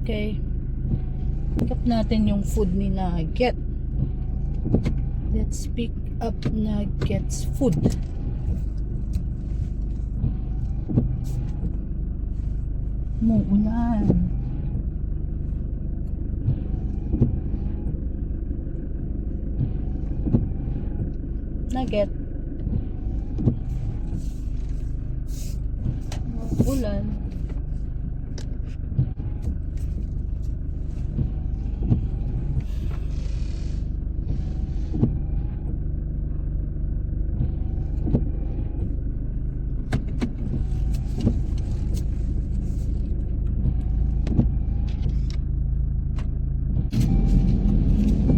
Okay. Pick up natin yung food ni Nugget. Let's pick up Nugget's food. Muulan. Nugget. Uulan.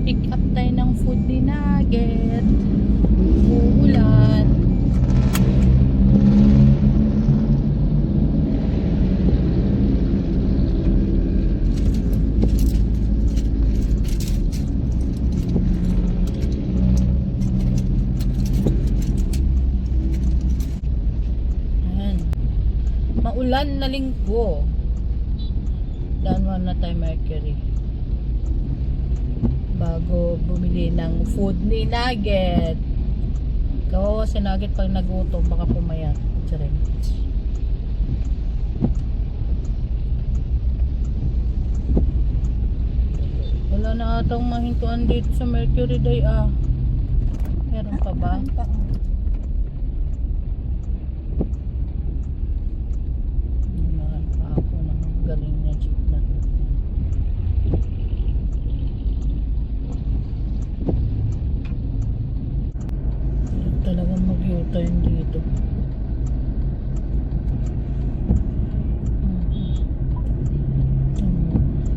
Pick up tayo ng food ni Nugget. Uulan. Ayan. Maulan na linggo. Daan na tayo Mercury bago bumili ng food ni Nugget. Kawawa si Nugget pag nagutom, baka pumayat. Charing. Wala na atang mahintuan dito sa Mercury Day Meron pa ba? Mahal pa ako ng galing na jeep na. Talagang mag-U-turn dito.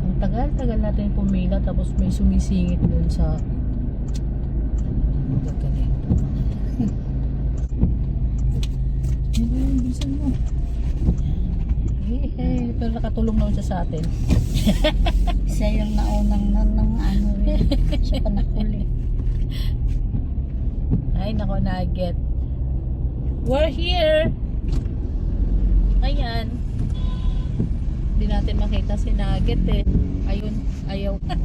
Ang tagal-tagal natin pumila tapos may sumisingit dun sa gaganito. Bisan mo. Ito nakatulong na siya sa atin. Siya yung naunang siya pa nakuli. Ay, nako Nugget. We're here. Ayan. Hindi natin makita si Nugget Ayun, ayaw. Doon.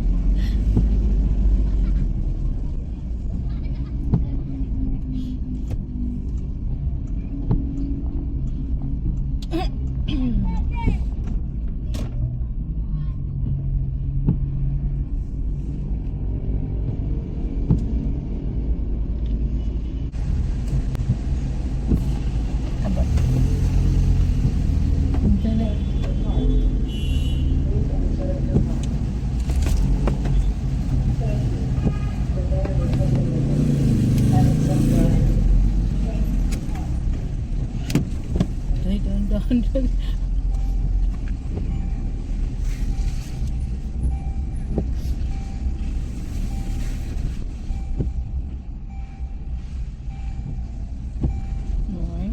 Ay,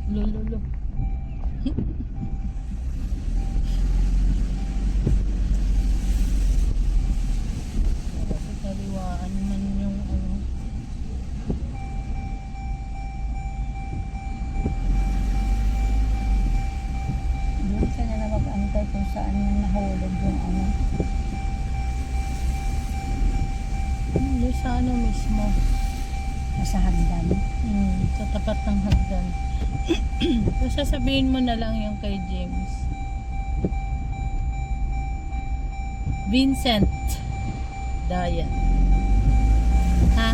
lolo. Kaliwaan man yung Doon siya na mag-antay kung saan yung nahulog yung Hindi sa mismo. sa hagdan. Sa tapat ng hagdan. So, sasabihin mo na lang yung kay James. Vincent Dayan. Ha?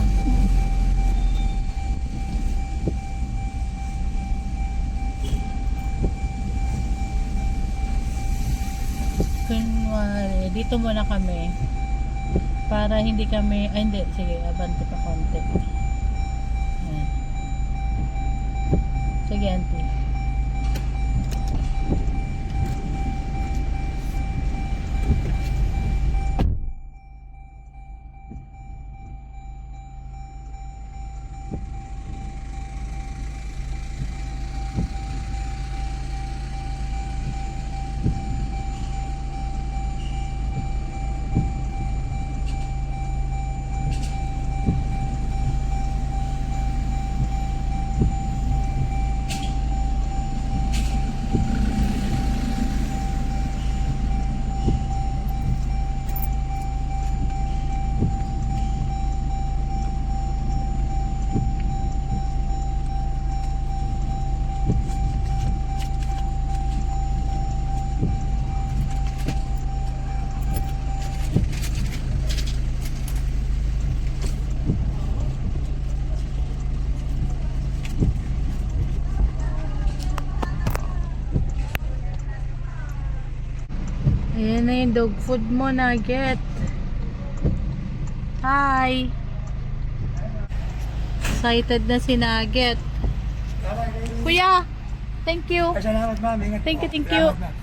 Kunwari, dito muna kami para hindi kami, hindi, sige, abante pa konti. Ayan. Sige, auntie. Ayan na yung dog food mo, Nugget. Hi! Excited na si Nugget. Kuya! Thank you! Salamat, ma'am. Ingat Thank you, po. thank you. Salamat, ma'am.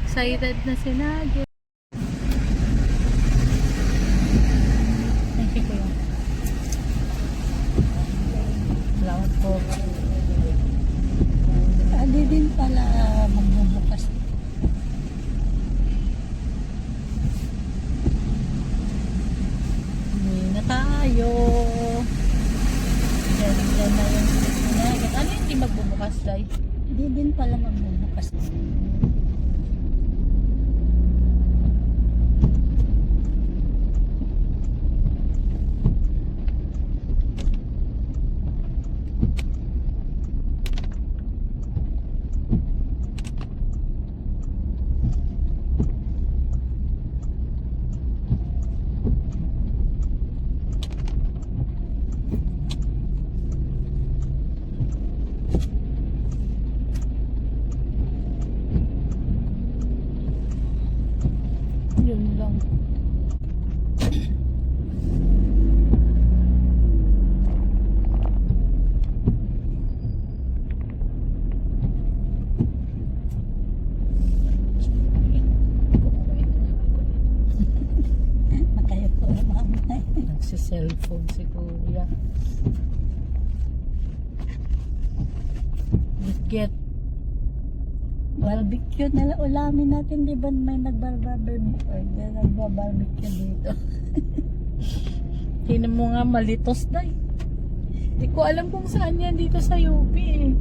Excited na si Nugget. Thank you, Kuya. Salamat po. Adi din pala magbubukas. Uwi na tayo. Ganda na yung street ni Nugget. Ano yung hindi magbubukas, Day? Di din pala magbubukas. Yun lang. Matayo po na mamay. Nagsi-cellphone si Kuya. Get. Barbecue na lang ulamin natin, di ba may nagbabarbecue dito? Tingnan mo nga malitos, Day. Hindi ko alam kung saan yan dito sa UP eh.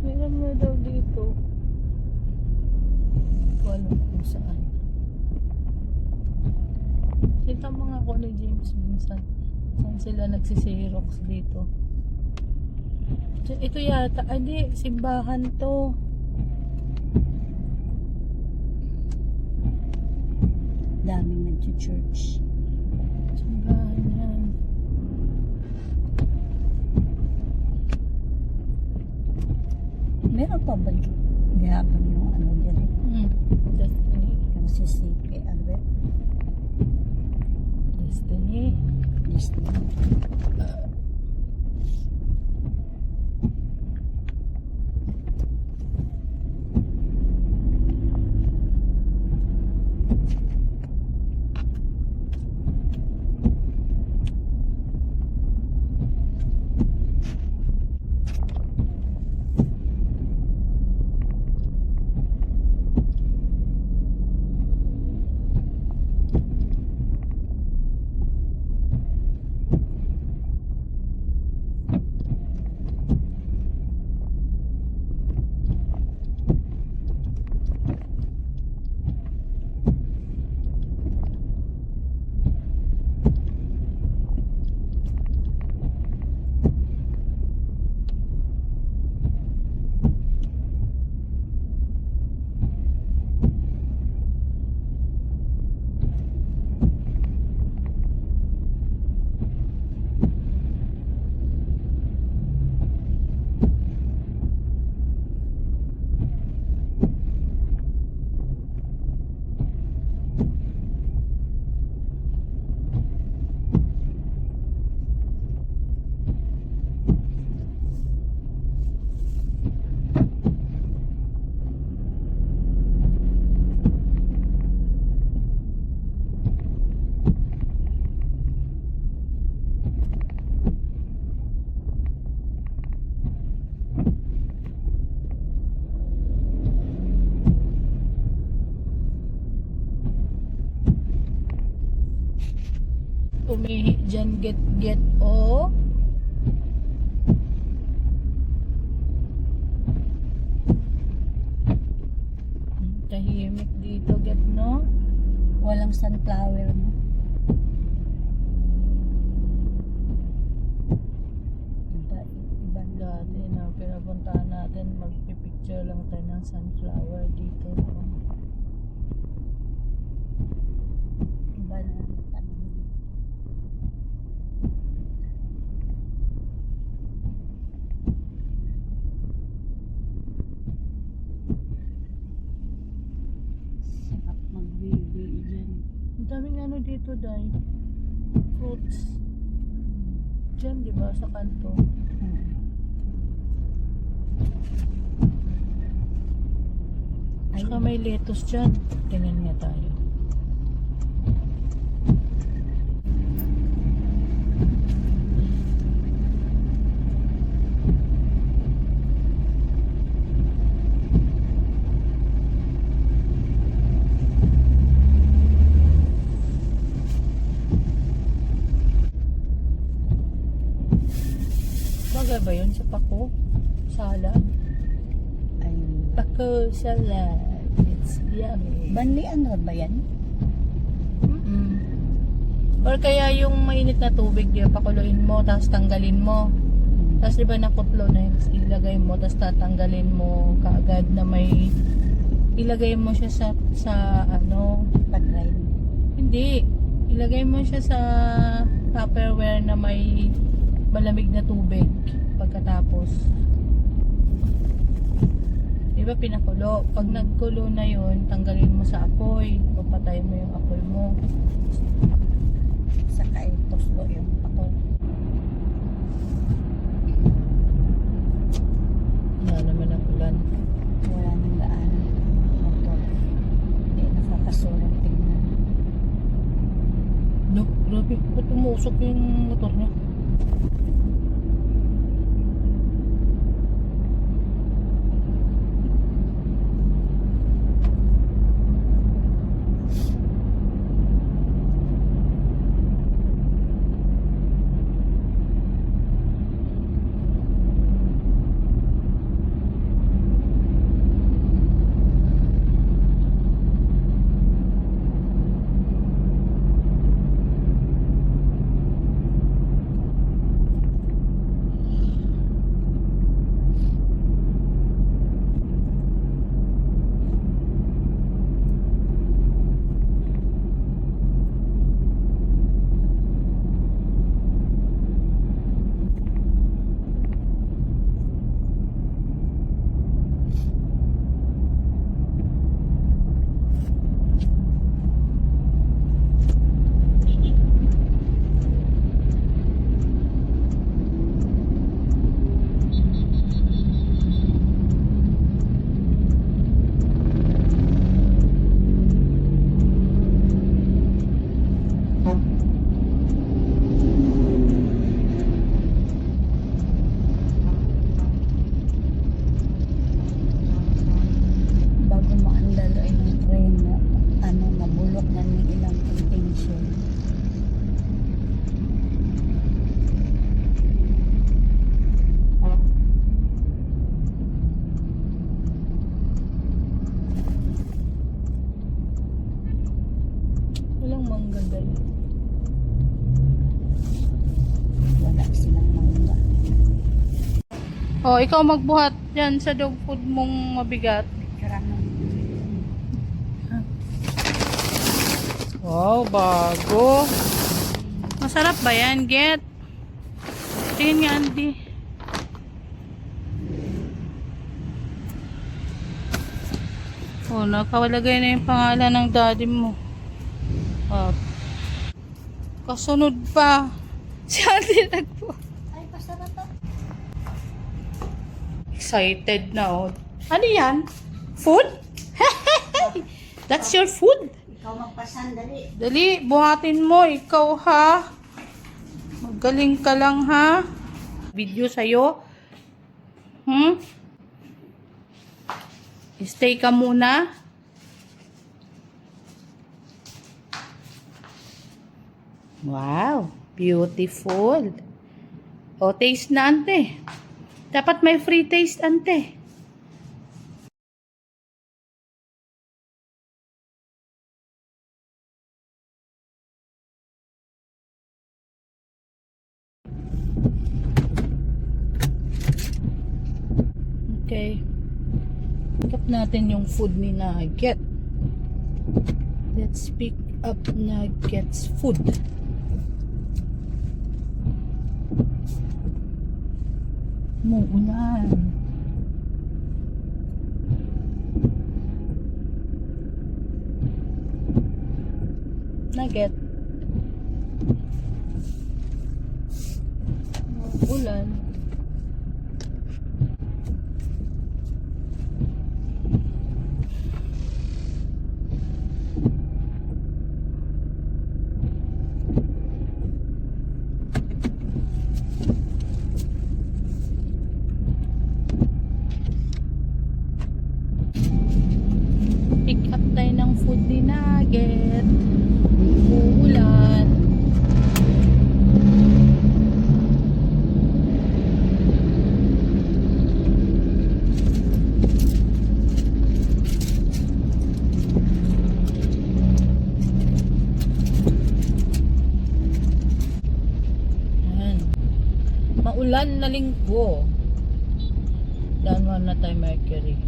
Tingnan mo daw dito. Hindi ko alam kung saan. Kita mo nga ako ni James minsan. Saan sila nagsisirox dito. Ito yata, hindi, simbahan to. Daming nag-church. Simbahan yan. Meron pa ba gihapon yung ano dyan eh? Destiny. Yung sisipi, alwe. Destiny. Disney. Umihi dyan, get, oh. Tahimik dito, get, no? Walang sunflower mo. Iba. Dati na pinapuntahan natin, magpipicture lang tayo ng sunflower dito. No? Iba na ano. to, Day. Fruits. Diyan, di ba? Sa kanto. Tsaka may lettuce dyan. Tingnan nga tayo. Bagay ba yun sa pako? Salad? Ayun. Pako salad. It's yummy. Banlian na ba yan? Mm. Or kaya yung mainit na tubig, di ba, pakuluin mo, tapos tanggalin mo. Tapos di ba nakutlo na yun, ilagay mo, tapos tatanggalin mo kaagad na may, ilagay mo siya sa ano, Pag-grind. hindi, ilagay mo siya sa Tupperware na may malamig na tubig pagkatapos. Di ba pinakulo? Pag nagkulo na yun, tanggalin mo sa apoy. O patay mo yung apoy mo. Saka ituslo yung pako. Wala naman ang ulan. Wala nang daan. Motor. Hindi nakakasurang tingnan. No, grabe. Ba't umusok yung motor niya? Bago maandalo ay yung train na nabulok na ng ilang intention. Walang mangga dahil. Wala silang mangga. Oh, ikaw magbuhat dyan sa dog food mong mabigat. Karamang Wow, bago. Masarap ba yan, Get? Tingin nga, Andy. Oh, nakawalagay na yung pangalan ng daddy mo. Oh. Kasunod pa. Si Andy nagpo. ay, pasarap pa. Excited na, oh. Ano yan? Food? That's your food? Ikaw magpasandali. Dali, buhatin mo. Ikaw, ha? Magaling ka lang, ha? Video sa'yo. Stay ka muna. Wow, beautiful. O, taste na, ante. Dapat may free taste, ante. Okay. Pick up natin yung food ni Nugget. Let's pick up Nugget's food. Muulan. Nugget. Maulan. Pick up tayo ng food ni Nugget. Uulan. Yan. Maulan na linggo. Down one na tayo Mercury.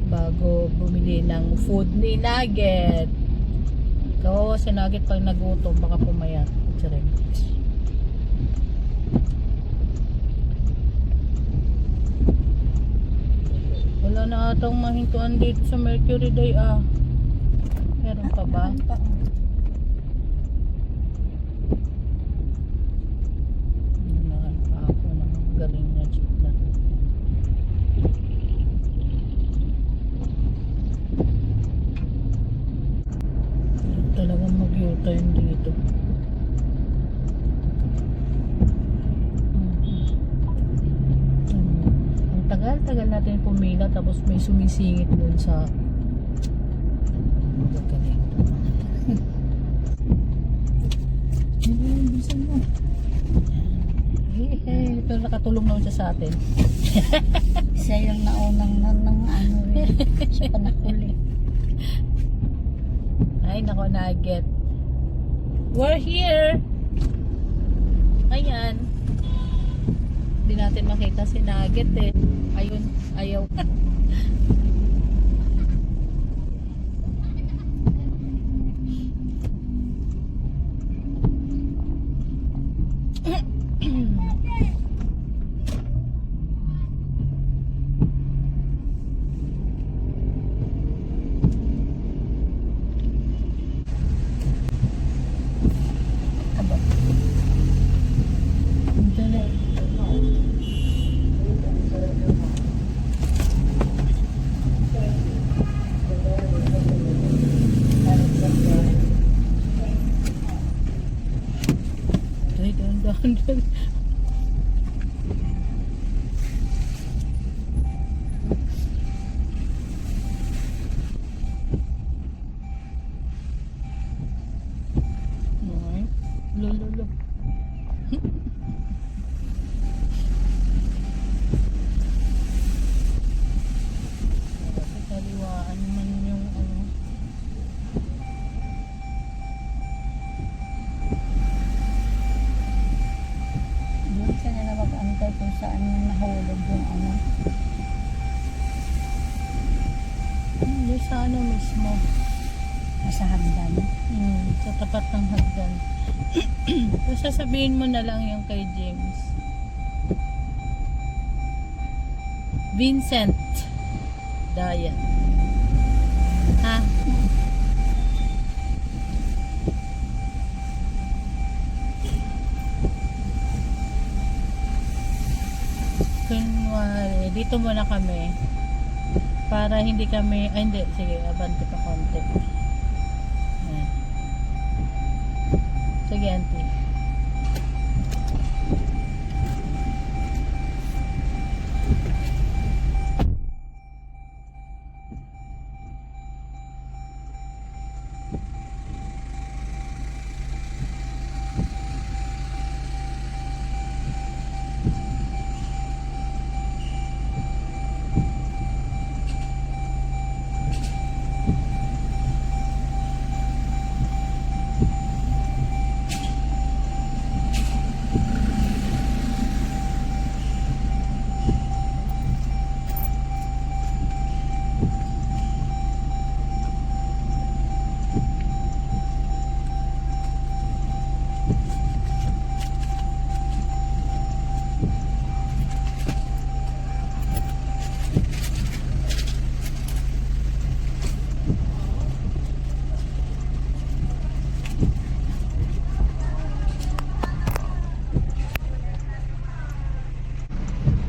Bago bumili ng food ni Nugget. Kawawa si Nugget pag nagutom baka pumayat. Charing. Wala na atang mahintuan dito sa Mercury Day ah. Meron pa ba? Meron pa ako ng galing na jeep na to. Talagang mag-U-turn dito. Ang tagal-tagal natin pumila tapos may sumisingit dun sa bilisan mo. Pero nakatulong naman siya sa atin. Siya yung naunang ng ano rin. Sa panakuli. Ay, nako, Nugget. We're here! Ayan. Hindi natin makita si Nugget eh. Ayun, ayaw. Doon. Ay, lolo. Kaliwaan man yung ano. Siya na mag-antay kung saan niya nahulog yung ano. Yung sa ano mismo. Nasa hagdan. Sa tapat ng hagdan. Tapos sasabihin mo na lang yung kay James. Vincent Dayan. Ha? Kunwari, dito muna kami para hindi kami, ay hindi, sige, abante pa konti. Ayan. Sige, auntie.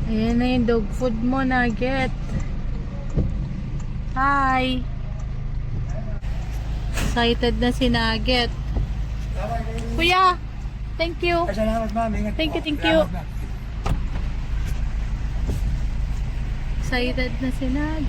Ayan na yung dog food mo, Nugget. Hi! Excited na si Nugget. Kuya! Thank you! Salamat, ma'am. Ingat Thank you, po. thank you. Salamat, ma'am. Excited na si Nugget.